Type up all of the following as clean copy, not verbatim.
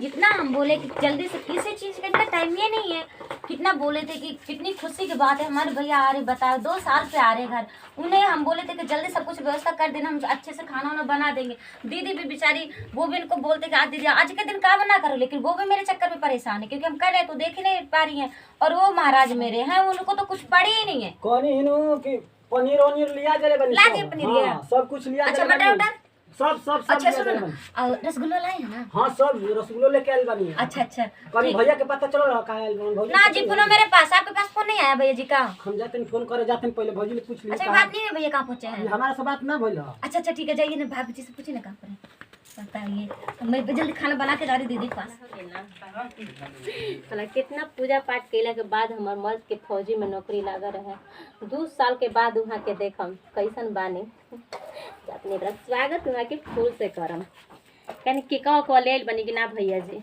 जितना हम बोले कि जल्दी से किसी चीज़ का इनका टाइम ये नहीं है। कितना बोले थे कि कितनी खुशी की बात है, हमारे भैया आ रहे, बताओ 2 साल पे आ रहे घर। उन्हें हम बोले थे कि जल्दी सब कुछ व्यवस्था कर देना, हम अच्छे से खाना वाना बना देंगे। दीदी भी बेचारी वो भी इनको बोलते कि आज दीदी आज के दिन काम ना करो, लेकिन वो भी मेरे चक्कर में परेशान है क्योंकि हम कर रहे हैं तो देख ही नहीं पा रही हैं। और वो महाराज मेरे हैं, उनको तो कुछ पड़ी ही नहीं है। कौन हिनु कि पनीर वनीर लिया चले बनी ला दिए पनीर लिया? हाँ, सब कुछ लिया अच्छा चले मटर बनी। उटर सब अच्छा लिया सुनो चले ना, बनी। और रसगुल्ला लाए हैं ना? हाँ सब रसगुल्लो लेके आइल बनी। अच्छा अच्छा कभी ठीक। भैया के पता चलो रहा का आइल बनी भौजी ना जी फोन मेरे पास, आपके पास फोन नहीं आया भैया जी का? हम जाते हैं फोन करे जाते हैं पहले भौजी ने पूछ लिया अच्छा बात नहीं है भैया कहाँ पहुँचे हैं? हमारा से बात ना भइल। अच्छा अच्छा ठीक है, जाइए ना भाभी जी से पूछिए ना कहाँ पर है, बताइए। मैं जल्दी खाना बना के जा रही दीदी के पास। साला कितना पूजा पाठ केला के बाद हमार मर्द के फौजी में नौकरी लगा रहे। 2 साल के बाद वहाँ के देखम कैसन बानी। अपने बड़ा स्वागत वहाँ के फूल से करम कहीं किका को ले बनी कि ना भैया जी।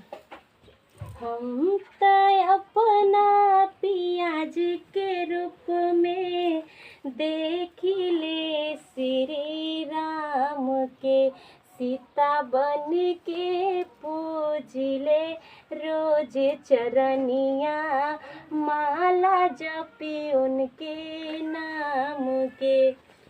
हम तो अपना पियाज के रूप में देखिले श्री राम के, सीता बन के पूजिले रोज चरनिया, माला जपी उनके नाम के।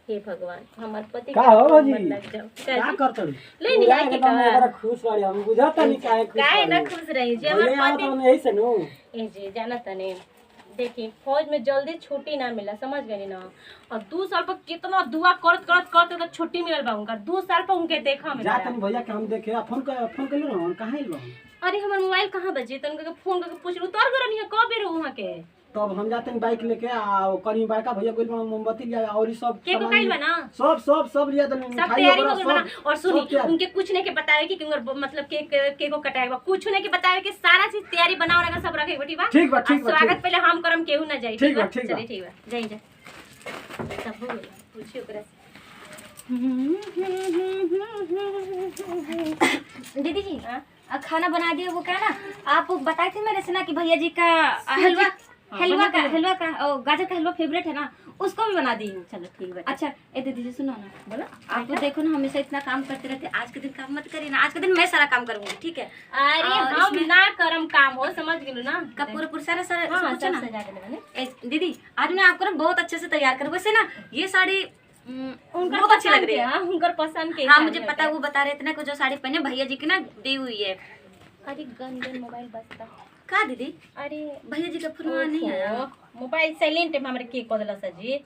हे भगवान हमार पति का हो भौजी लग जाओ का करतड़ी ले नहीं आए के मैं बड़ा खुश रही हम बुझाता नहीं काहे खुश काहे ना खुश रही जे हमार पति तो यही से नो ए जी जाना तने देखिए फौज में जल्दी छुट्टी ना मिला, समझ गए ना। और 2 साल पर कितना दुआ करत करत करत तो छुट्टी मिलल बा उनका। 2 साल पर उनके देखा मिला। जाते हैं भैया के हम देखे फोन कर लो ना कहां आइल बा। अरे हमार मोबाइल कहाँ बजे तन के फोन करके पूछ लू तोर घर नहीं कब बेरो वहां के। तब हम जाते हैं बाइक लेके आ कहीं बाइका भैया कोई मोमबत्ती लिया और ये सब के को काइल बना सब लिया दल सब तैयारी हो गई बना। और सुनी उनके कुछ नहीं के बतावे कि उनकर मतलब के को कटाएगा, कुछ नहीं के बतावे कि सारा चीज तैयारी बनाओ रखा सब रखे बेटी बा। ठीक बा ठीक बा स्वागत पहले हम करम केहू ना जाई। ठीक बा ठीक बा चलिए ठीक बा जाई जा सब हो गया पूछियो ओकरा से। दीदी जी खाना बना दिए वो क्या ना, आप बताए थे मेरे से ना कि भैया जी का हलवा का गाजर का हलवा फेवरेट है ना, उसको भी बना दी। चलो ठीक है। अच्छा ए दीदी जी सुनो ना, बोलो आप देखो ना हमेशा इतना काम करते रहते, आज के दिन काम मत करिए ना, आज के दिन मैं सारा काम करूंगी ठीक है? अरे हम ना करम काम हो समझ गेलू ना का पूरा सारा सारा हाँ, सोचो सब ना। सजा के देबे दीदी आज मैं आपको ना बहुत अच्छे से तैयार करूँ। वैसे ना ये साड़ी उनका बहुत अच्छी लग रही है। उनकर पसंद के। हाँ मुझे पता है, वो बता रहे थे ना कि जो साड़ी पहने भैया जी की ना दी हुई है। अरे गन मोबाइल बजता। का दीदी अरे भैया जी का फोन नहीं आया? मोबाइल साइलेंट है हमरे के कोदला सजी।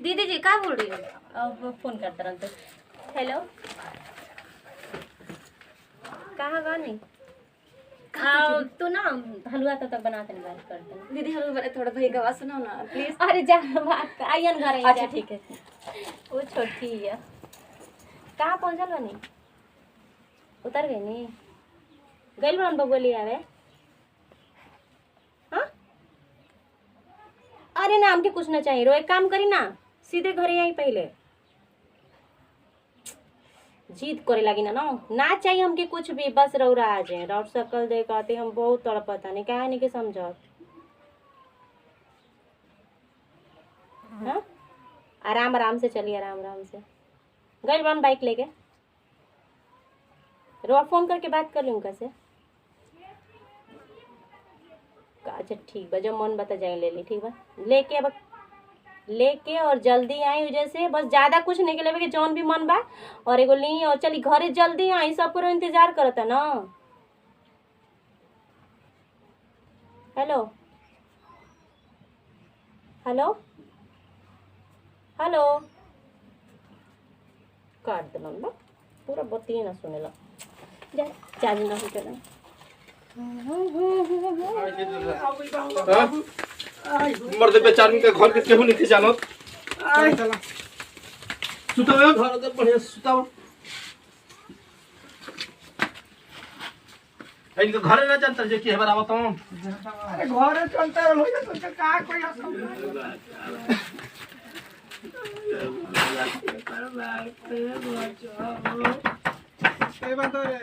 दीदी जी का बोल रही हो? अब फोन कर तुरंत। हेलो कहाँ गानी? हाँ तू ना हलवा तो तक बनाते नहीं बात करते हैं। दीदी हलवा बना थोड़ा भैया का आवाज सुनाओ ना प्लीज। अरे जा बात आइयन घर आइए। अच्छा ठीक है। वो छोटी है कहाँ पहुँचल बनी? उतर गई नी गई बन बबुली आवे। हाँ अरे ना हमके कुछ ना चाहिए रो, एक काम करी ना सीधे घरे आई पहले। जीत करे लगी ना चाहिए हमके कुछ भी, बस रौरा आ जाए रौर सकल देखाते हम बहुत तड़पता नहीं क्या नहीं के समझो। हाँ आराम आराम से चलिए आराम से। गई बन बाइक लेके रो फोन करके बात कर लूँ कैसे। अच्छा ठीक बा जो मन बता जाए ले ली ठीक बा लेके अब लेके और जल्दी आई वजह से बस ज्यादा कुछ नहीं के लेवे कि जौन भी मन बा और एगो ली और चली घरे जल्दी आई सब करो इंतजार करता ना। हेलो हेलो हेलो काट दिलन बा पूरा बतिए ना सुनेला जा चार्जिंग ना हो चला। मर्द बेचारी के घर के केहू नहीं जानत। सुताओ घर के बढ़िया सुताओ। इनके घरे ना जानता जे के बराबर तो अरे घरे चलते रहो ये तो का कोई असम ए बंदो रे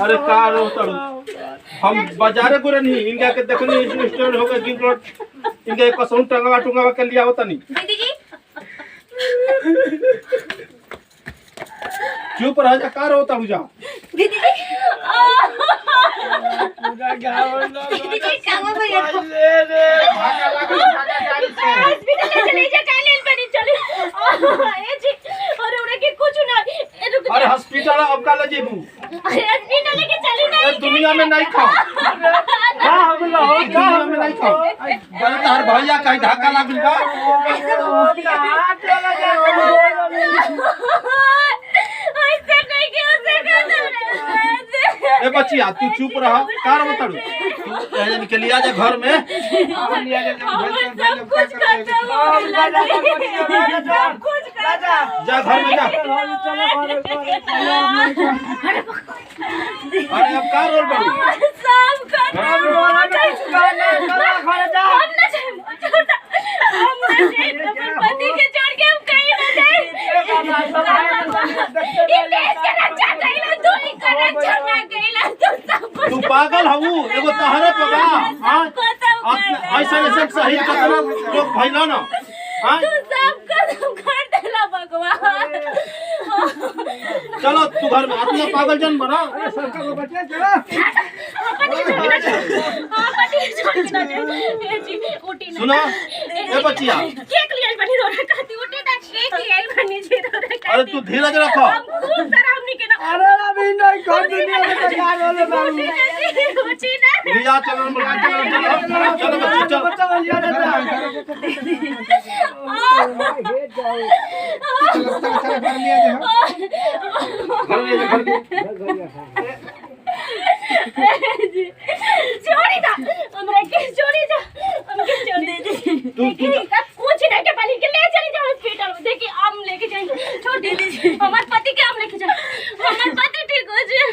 अरे का रो तड़ू हम बाजारे को नहीं इनका के देखनी स्टोर हो गए गिफ्ट इनके कसम टंगावा के लिया होता नहीं दीदी जी चुप रह जा का रोता हूं जा दीदी जी दीदी जी क्या हुआ भैया को हॉस्पिटल ले चले जा काले बनी चले ए जी और उन्हें के कुछ ना अरे हॉस्पिटल अब का ले जेबू अरे हॉस्पिटल लेके चली ना दुनिया में नहीं खाओ दुनिया में नहीं खाओ गलत हर भैया कहीं धक्का लागल बा ऐसे नहीं कि उसे ए बच्चिया तू चुप रह कार बताड़ू तू यहां निकल लिया जा घर में सब कुछ करता हूं कुछ करता जा घर में जा अरे अब का रोल बड़ी सब करता हूं पति के छोड़ के हम कहीं ना जाए ये देश का रक्षा कइला तू ही का रक्षा ना कइला तू सब कुछ तू पागल हऊ एगो तहरे पगा हां ऐसा ऐसा शहीद कतना लोग भइला ना हां तू सब कदम कर देला भगवान चलो तू घर में अपना पागल जन बना सुना ए बच्चिया केक लियल बनी रो कहती उठे ना केक लियल बनी जे रो अरे तू धीरज रखो हम खूब सारा हमनी के ना अरे अभी नहीं घर दुनिया में तैयार होले बाबू उठी ना लिया चलो चलो बच्ची चल बच्चा बन जा घर में घर में छोड़ी दा हमरा के छोड़ी दा हमके छोड़ी दे तू कुछ नहीं के पानी के ले चली जा हॉस्पिटल में देखिए आम लेके जाएंगे छोड़ दे हमारे पति के आम लेके जाए हमारे पति ठीक हो जाए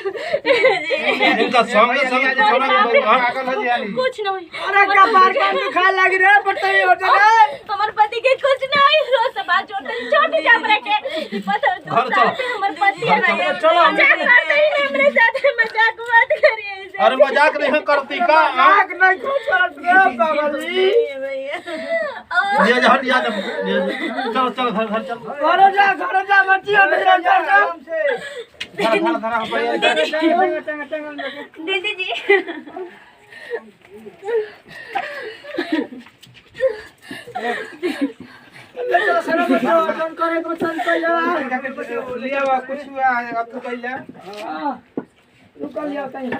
इनका संग छोड़ा पागल हो जानी कुछ नहीं अरे कपार का खा लग रे बताइए हो जा हमारे पति के कुछ नहीं रोज से बात छोड़ दे जा हमरा के पता घर चलो हमारे पति है ना चलो मजाक करते ही नहीं मेरे साथ मजाक मत करिए अरे मजाक नहीं करती का आग नहीं कुछ करत रे पागल जी लिया जा हट लिया जा चलो चलो घर घर चल घर जा बच्ची हो जा आराम से धरा भैया दीदी जी चलो सर बच्चा फोन करे को चल जा लिया कुछ अब तो कइला रुक लिया कहीं